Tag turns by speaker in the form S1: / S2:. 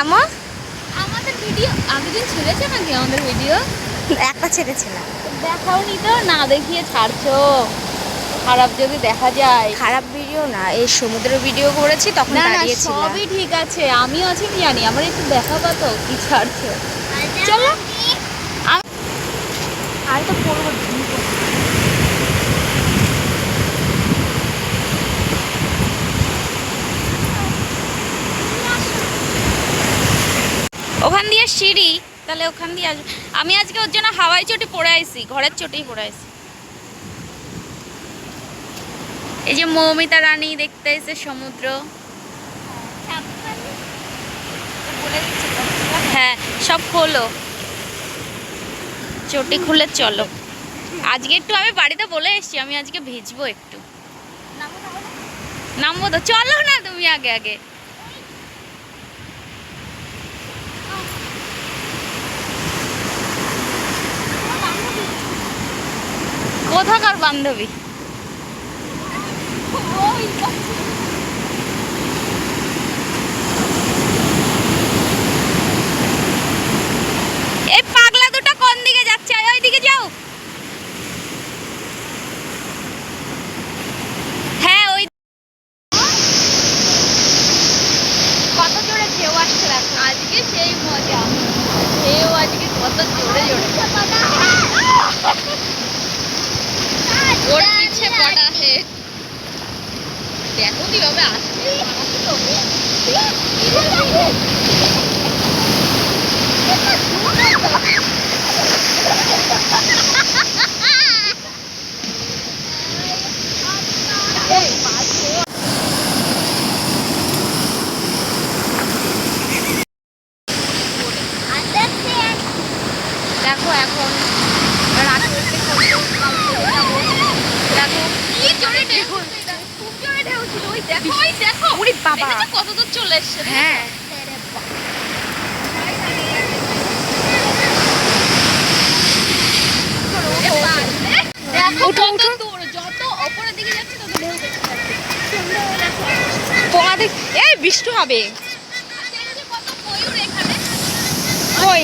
S1: থামো।
S2: আমাদের ভিডিও আগের দিন ছেড়েছে নাকি আমাদের ভিডিও?
S1: একটা ছেড়েছিলাম।
S2: দেখাওনি তো, না দেখিয়ে ছাড়ছো। খারাপ যদি দেখা যায়।
S1: খারাপ ভিডিও না, এই সমুদ্র ভিডিও করেছি তখন
S2: না না
S1: দাঁড়িয়েছিলাম।
S2: সবই ঠিক আছে, আমিও আছি কি জানি, আমার একটু দেখাবা তো কি ছাড়ছো। চলো আর তো পড়বো। ওখান দিয়ে সিঁড়ি, তাহলে ওখান দিয়ে আসবো। আমি আজকে ওর জন্য হাওয়াই চটি পরে আইছি, ঘরের চটিই পরে আইছি। এই যে মৌমিতা রানী দেখতে এসে সমুদ্র। হ্যাঁ সব খোলো, চটি খুলে চলো। আজকে একটু আমি বাড়িতে বলে এসছি আমি আজকে ভিজবো একটু। নামবো তো, চলো না তুমি আগে আগে। কোথাকার বান্ধবী? এই পাগলা দুটো কোন দিকে যাচ্ছে? ওই দিকে যাও। হ্যাঁ ওই কত জোরে ঢেউ আসছে দেখো। আজকে সেই মজা, ঢেউ আজকে কত জোরে জোরে। ওর পিছে পড়া হে, দেখো কিভাবে আসছে। দেখো এখন রাত হতে দেখো কি জোরে ঢেউ, খুব জোরে ঢেউ ছিল। ওই দেখো, ওই দেখো, ওরে বাবা কত দূর চলে এসেছে। হ্যাঁ দেখো কত দূর, যত উপরের দিকে যাচ্ছে তত ঢেউ বেশি যাচ্ছে।
S1: পোকা দেখ, এই বৃষ্টি হবে।
S2: কত ময়ূর এখানে।
S1: ওই